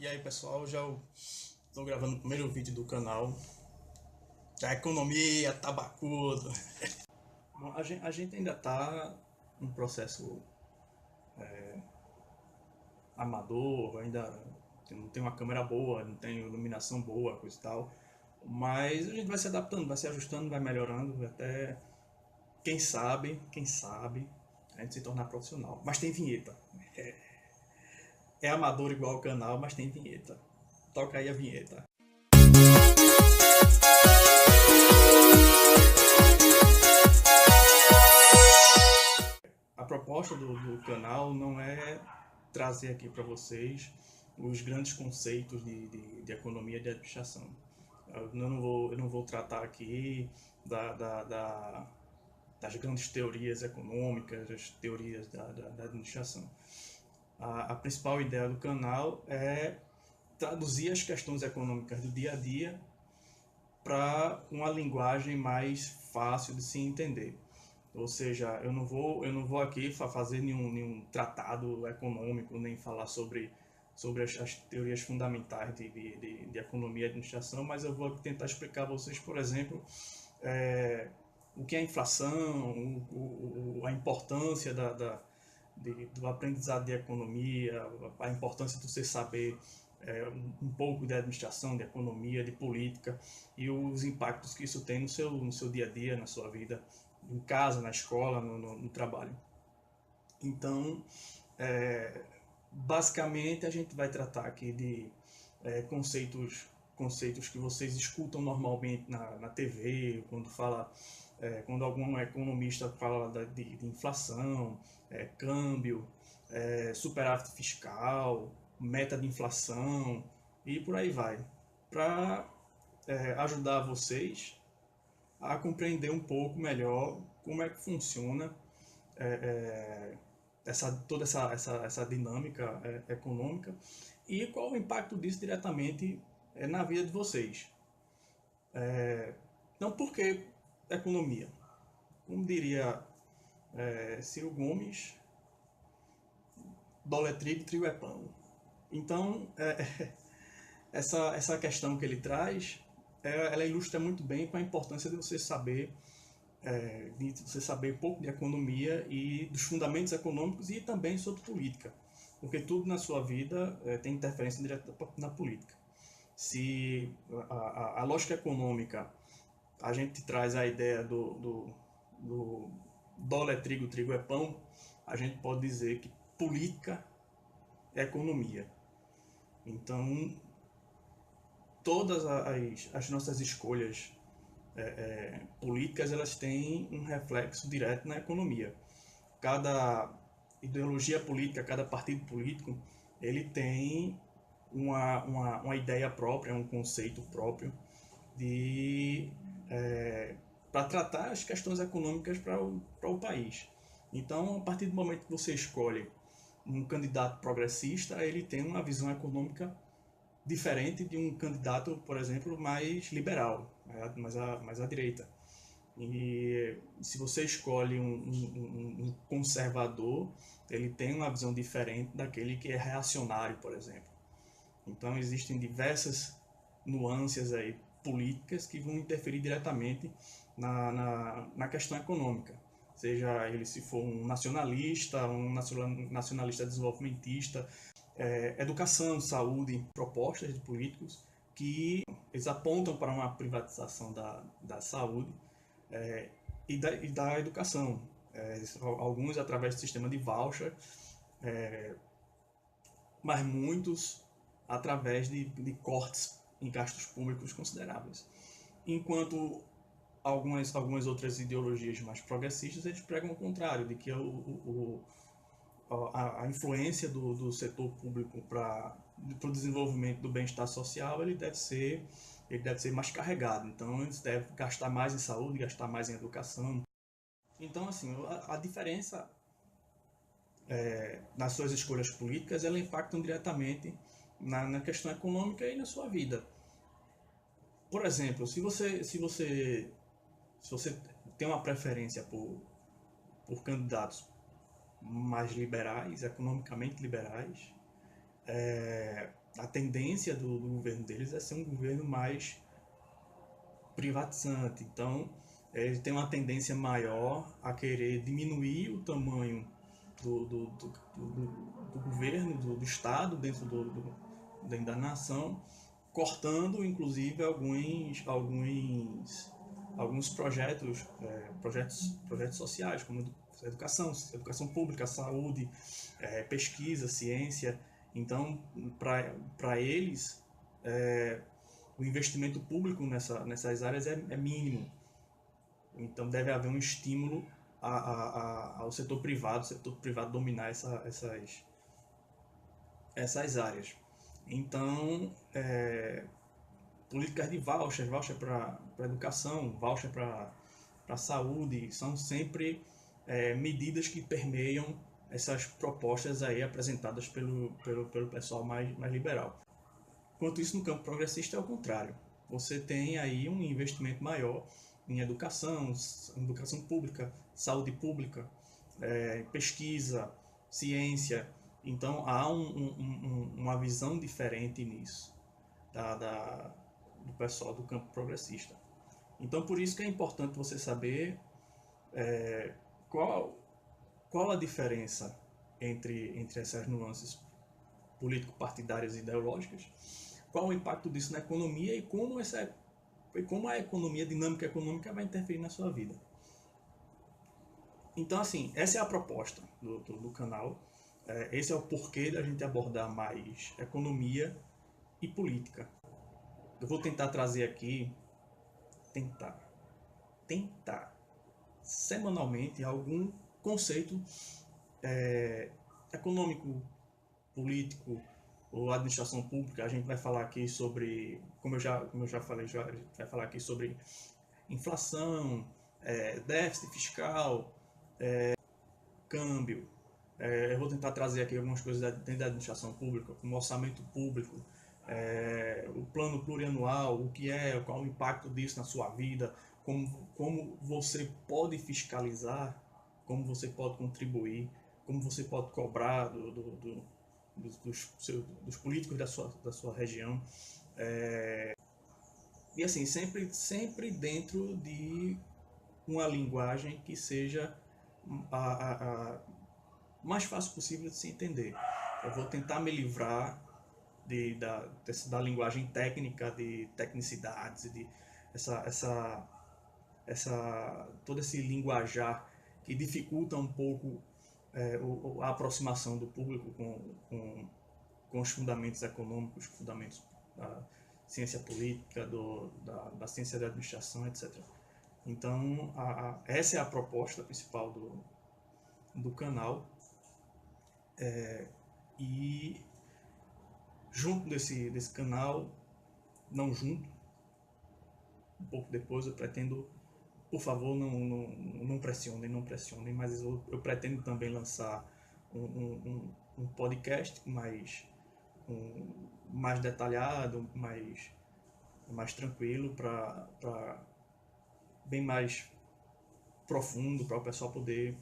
E aí pessoal, já estou gravando o primeiro vídeo do canal. Já economia, tabacudo. Bom, a gente ainda está num processo amador, ainda não tem uma câmera boa, não tem iluminação boa, coisa e tal. Mas a gente vai se adaptando, vai se ajustando, vai melhorando, até quem sabe, a gente se tornar profissional. Mas tem vinheta. É amador igual o canal, mas tem vinheta. Toca aí a vinheta. A proposta do canal não é trazer aqui para vocês os grandes conceitos de economia e de administração. Eu não vou tratar aqui das grandes teorias econômicas, das teorias da administração. A principal ideia do canal é traduzir as questões econômicas do dia a dia para uma linguagem mais fácil de se entender. Ou seja, eu não vou aqui fazer nenhum tratado econômico, nem falar sobre as teorias fundamentais de economia e administração, mas eu vou tentar explicar a vocês, por exemplo, o que é inflação, a importância do aprendizado de economia, a importância de você saber um pouco de administração, de economia, de política e os impactos que isso tem no seu dia a dia, na sua vida, em casa, na escola, no trabalho. Então, basicamente, a gente vai tratar aqui de conceitos que vocês escutam normalmente na TV, quando algum economista fala de inflação, câmbio, superávit fiscal, meta de inflação e por aí vai, para ajudar vocês a compreender um pouco melhor como é que funciona toda essa dinâmica econômica e qual o impacto disso diretamente na vida de vocês. Então, por que economia? Como diria Ciro Gomes, dólar é trigo, trigo é pão. Então, essa questão que ele traz, ela ilustra muito bem com a importância de você saber um pouco de economia e dos fundamentos econômicos e também sobre política, porque tudo na sua vida tem interferência direta na política. Se a lógica econômica, a gente traz a ideia do dólar é trigo, trigo é pão, a gente pode dizer que política é economia. Então, todas as nossas escolhas políticas, elas têm um reflexo direto na economia. Cada ideologia política, cada partido político, ele tem uma ideia própria, um conceito próprio para tratar as questões econômicas para o país. Então, a partir do momento que você escolhe um candidato progressista, ele tem uma visão econômica diferente de um candidato, por exemplo, mais liberal, mais à direita. E se você escolhe um conservador, ele tem uma visão diferente daquele que é reacionário, por exemplo. Então existem diversas nuances aí políticas que vão interferir diretamente na questão econômica. Seja ele se for um nacionalista desenvolvimentista, educação, saúde, propostas de políticos que eles apontam para uma privatização da saúde e da educação. Alguns através do sistema de voucher, mas muitos através de cortes em gastos públicos consideráveis. Enquanto algumas outras ideologias mais progressistas, eles pregam o contrário, de que a influência do setor público para o desenvolvimento do bem-estar social, ele deve ser mais carregado. Então, eles devem gastar mais em saúde, gastar mais em educação. Então, assim, a diferença nas suas escolhas políticas, ela impactam diretamente na questão econômica e na sua vida. Por exemplo, se você tem uma preferência por candidatos mais liberais, economicamente liberais, tendência do governo deles é ser um governo mais privatizante. Então, ele tem uma tendência maior a querer diminuir o tamanho do governo, do Estado, dentro da nação, cortando, inclusive, alguns projetos sociais, como educação pública, saúde, pesquisa, ciência. Então, para eles, o investimento público nessas áreas é mínimo. Então, deve haver um estímulo ao setor privado dominar essas áreas. Então, políticas de voucher para educação, voucher para saúde, são sempre medidas que permeiam essas propostas aí apresentadas pelo pessoal mais liberal. Enquanto isso, no campo progressista é o contrário. Você tem aí um investimento maior em educação pública, saúde pública, pesquisa, ciência. Então, há uma visão diferente nisso do pessoal do campo progressista. Então, por isso que é importante você saber qual a diferença entre essas nuances político-partidárias e ideológicas, qual o impacto disso na economia e como a economia, a dinâmica econômica vai interferir na sua vida. Então, assim, essa é a proposta do canal. Esse é o porquê da gente abordar mais economia e política. Eu vou tentar trazer aqui, tentar semanalmente algum conceito econômico, político ou administração pública. A gente vai falar aqui sobre, como eu já falei, a gente vai falar aqui sobre inflação, déficit fiscal, câmbio. Eu vou tentar trazer aqui algumas coisas dentro da administração pública, como orçamento público, o plano plurianual, qual o impacto disso na sua vida, como você pode fiscalizar, como você pode contribuir, como você pode cobrar dos políticos da sua região. E assim, sempre dentro de uma linguagem que seja a mais fácil possível de se entender. Eu vou tentar me livrar da linguagem técnica, de tecnicidades, de todo esse linguajar que dificulta um pouco a aproximação do público com os fundamentos econômicos, fundamentos da ciência política, da ciência da administração, etc. Então, essa é a proposta principal do canal. E junto desse canal, não junto, um pouco depois eu pretendo, por favor, não pressionem, mas eu pretendo também lançar um podcast mais detalhado, mais tranquilo, bem mais profundo, para o pessoal poder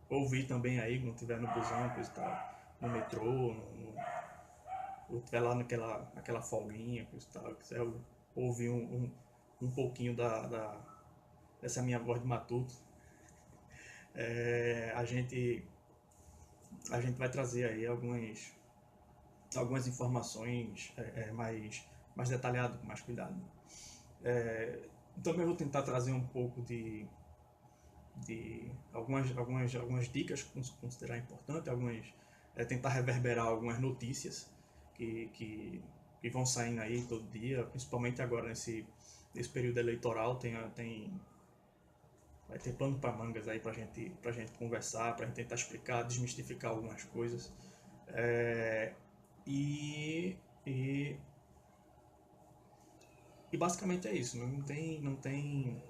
ouvir também aí, quando estiver no busão, coisa e tal, no metrô, ou estiver lá naquela folguinha, coisa e tal, quiser ouvir um pouquinho dessa minha voz de matuto. A gente vai trazer aí algumas informações mais detalhadas, com mais cuidado. Também vou tentar trazer um pouco de algumas dicas que considerar importante, tentar reverberar algumas notícias que vão saindo aí todo dia, principalmente agora nesse período eleitoral. Vai ter plano para mangas aí pra gente conversar, pra gente tentar explicar, desmistificar algumas coisas. E basicamente é isso. Não tem.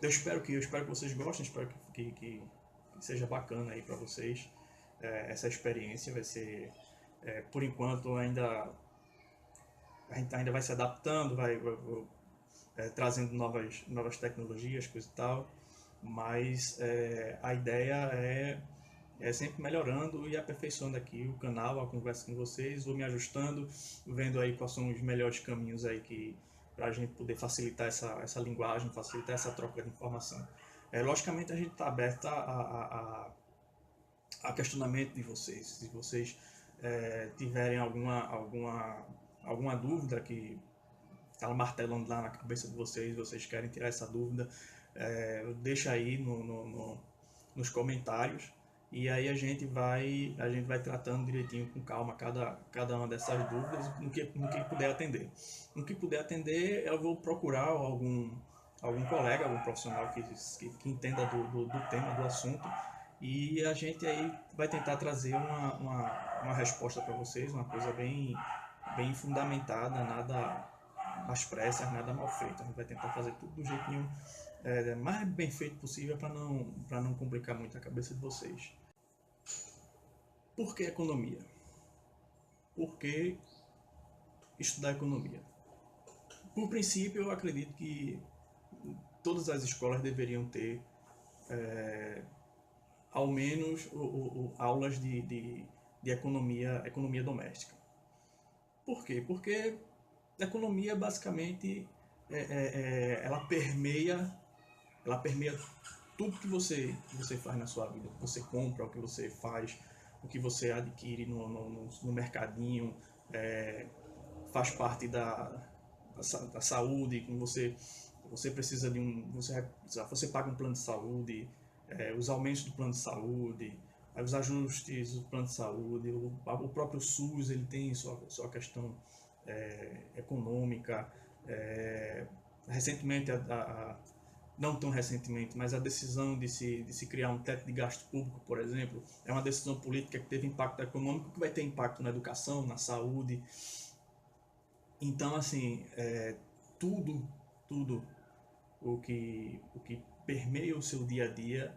Eu espero que vocês gostem, espero que seja bacana aí para vocês. Essa experiência vai ser, por enquanto, a gente ainda vai se adaptando, vai trazendo novas tecnologias, coisa e tal, mas a ideia é sempre melhorando e aperfeiçoando aqui o canal, a conversa com vocês, vou me ajustando, vendo aí quais são os melhores caminhos aí que para a gente poder facilitar essa linguagem, facilitar essa troca de informação. Logicamente a gente está aberto a questionamento de vocês. Se vocês tiverem alguma dúvida que está martelando lá na cabeça de vocês, vocês querem tirar essa dúvida, deixa aí nos comentários e aí a gente vai tratando direitinho, com calma, cada uma dessas dúvidas, no que puder atender. No que puder atender, eu vou procurar algum colega, algum profissional que entenda do tema, do assunto, e a gente aí vai tentar trazer uma resposta para vocês, uma coisa bem fundamentada, nada às pressas, nada mal feito. A gente vai tentar fazer tudo do jeitinho mais bem feito possível para não complicar muito a cabeça de vocês. Por que economia? Por que estudar economia? Por princípio, eu acredito que todas as escolas deveriam ter ao menos aulas de economia doméstica. Por quê? Porque a economia basicamente ela permeia tudo que você faz na sua vida, o que você compra, o que você faz, o que você adquire no mercadinho, faz parte da saúde, como você precisa você paga um plano de saúde, os aumentos do plano de saúde, os ajustes do plano de saúde, o próprio SUS ele tem sua questão econômica. Recentemente, não tão recentemente, mas a decisão de se criar um teto de gasto público, por exemplo, é uma decisão política que teve impacto econômico, que vai ter impacto na educação, na saúde. Então, assim, tudo o que permeia o seu dia a dia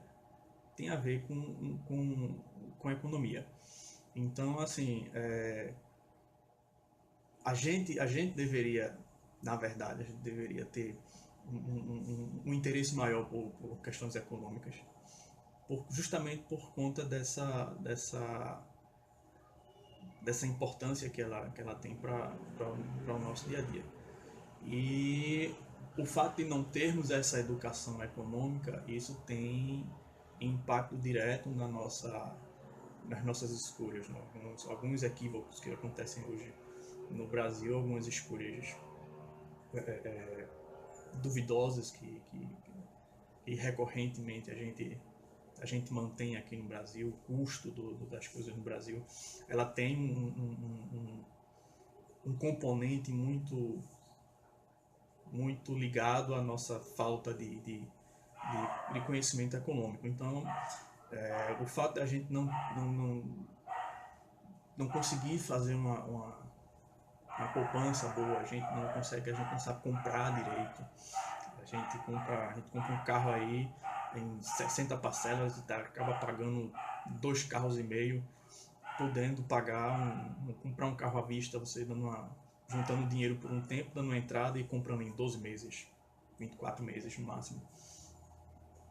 tem a ver com a economia. Então, assim, a gente deveria, na verdade, a gente deveria ter um interesse maior por questões econômicas, justamente por conta dessa importância que ela tem para o nosso dia a dia. E o fato de não termos essa educação econômica, isso tem impacto direto nas nossas escolhas, né? Alguns equívocos que acontecem hoje no Brasil, algumas escolhas duvidosas que recorrentemente a gente mantém aqui no Brasil, o custo das coisas no Brasil, ela tem um componente muito ligado à nossa falta de conhecimento econômico. Então, o fato de a gente não conseguir fazer uma poupança boa, a gente não sabe comprar direito. A gente compra um carro aí em 60 parcelas e acaba pagando 2 carros e meio, podendo comprar um carro à vista, você juntando dinheiro por um tempo, dando uma entrada e comprando em 12 meses, 24 meses no máximo.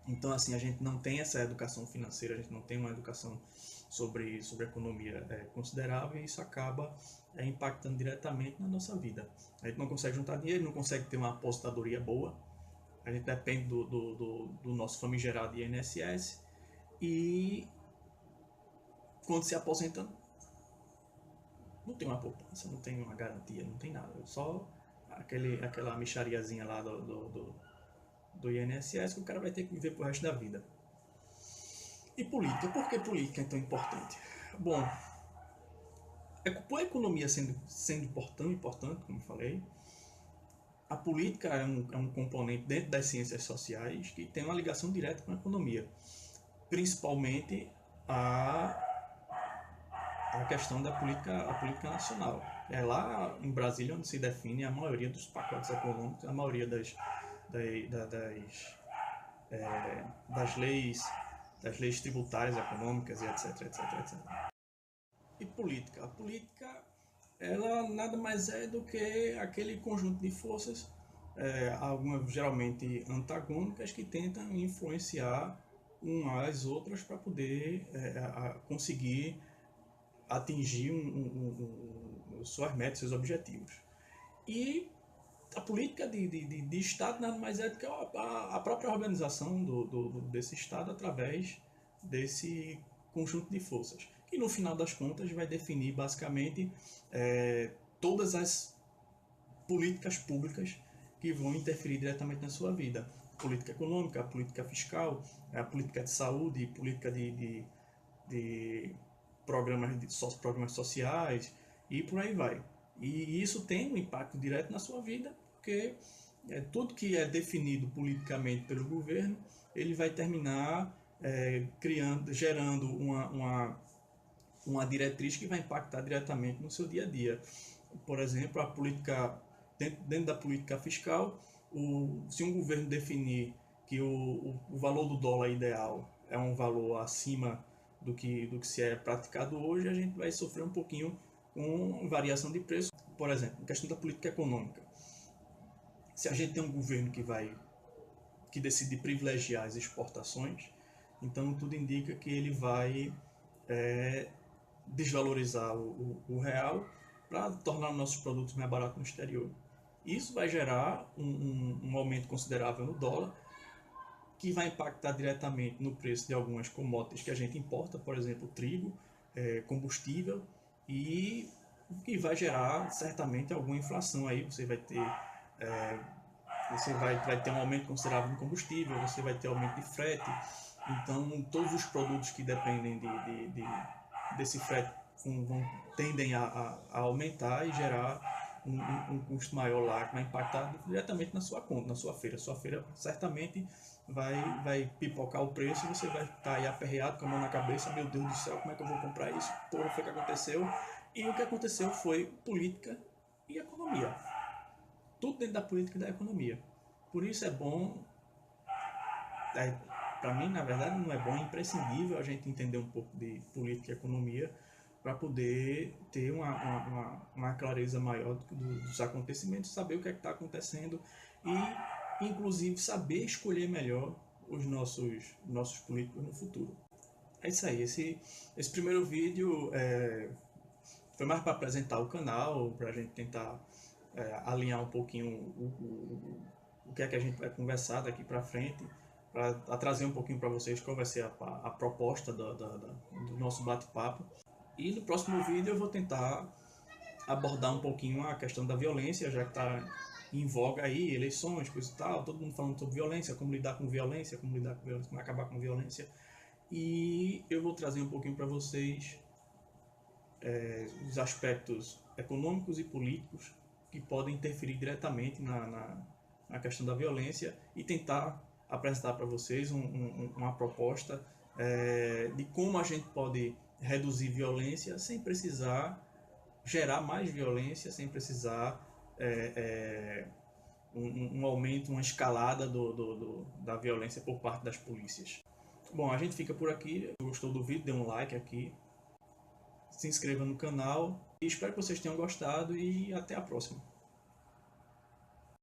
Então, assim, a gente não tem essa educação financeira, a gente não tem uma educação sobre economia considerável, e isso acaba impactando diretamente na nossa vida. A gente não consegue juntar dinheiro, não consegue ter uma aposentadoria boa, a gente depende do nosso famigerado INSS, e quando se aposenta, não tem uma poupança, não tem uma garantia, não tem nada, só aquela mixariazinha lá do INSS que o cara vai ter que viver pro resto da vida. E política, por que política é tão importante? Bom, a economia sendo importante, como eu falei, a política é um componente dentro das ciências sociais que tem uma ligação direta com a economia, principalmente a questão da política nacional. É lá em Brasília onde se define a maioria dos pacotes econômicos, a maioria das leis tributárias, econômicas, e etc. E política? A política, ela nada mais é do que aquele conjunto de forças, algumas geralmente antagônicas, que tentam influenciar umas às outras para poder conseguir atingir suas metas, seus objetivos. E a política de Estado nada mais é do que a própria organização desse Estado através desse conjunto de forças, que no final das contas vai definir basicamente todas as políticas públicas que vão interferir diretamente na sua vida. Política econômica, política fiscal, a política de saúde, política de programas sociais e por aí vai. E isso tem um impacto direto na sua vida, porque tudo que é definido politicamente pelo governo, ele vai terminar gerando uma diretriz que vai impactar diretamente no seu dia a dia. Por exemplo, a política dentro da política fiscal, se um governo definir que o valor do dólar ideal é um valor acima do que se é praticado hoje, a gente vai sofrer um pouquinho com variação de preço. Por exemplo, em questão da política econômica, se a gente tem um governo que decide privilegiar as exportações, então tudo indica que ele vai desvalorizar o real para tornar nossos produtos mais baratos no exterior. Isso vai gerar um aumento considerável no dólar, que vai impactar diretamente no preço de algumas commodities que a gente importa, por exemplo, trigo, combustível, e que vai gerar certamente alguma inflação aí. Você vai ter um aumento considerável no combustível, você vai ter aumento de frete. Então, todos os produtos que dependem desse frete tendem a aumentar e gerar um custo maior lá, que vai impactar diretamente na sua conta, na sua feira. Sua feira certamente vai pipocar o preço e você vai estar aí aperreado com a mão na cabeça. Meu Deus do céu, como é que eu vou comprar isso? Porra, foi o que aconteceu. E o que aconteceu foi política e economia. Tudo dentro da política e da economia. Por isso é bom, para mim, na verdade, não é bom, é imprescindível a gente entender um pouco de política e economia para poder ter uma clareza maior dos acontecimentos, saber o que é que está acontecendo e, inclusive, saber escolher melhor os nossos políticos no futuro. É isso aí. Esse primeiro vídeo foi mais para apresentar o canal, para a gente tentar alinhar um pouquinho o que é que a gente vai conversar daqui para frente, para trazer um pouquinho para vocês qual vai ser a proposta do nosso bate-papo. E no próximo vídeo eu vou tentar abordar um pouquinho a questão da violência, já que está em voga aí, eleições, coisa e tal, todo mundo falando sobre violência, como lidar com violência, como acabar com violência. E eu vou trazer um pouquinho para vocês os aspectos econômicos e políticos que podem interferir diretamente na questão da violência e tentar apresentar para vocês uma proposta de como a gente pode reduzir violência sem precisar gerar mais violência, sem precisar um aumento, uma escalada da violência por parte das polícias. Bom, a gente fica por aqui. Se gostou do vídeo, dê um like aqui, se inscreva no canal e espero que vocês tenham gostado e até a próxima.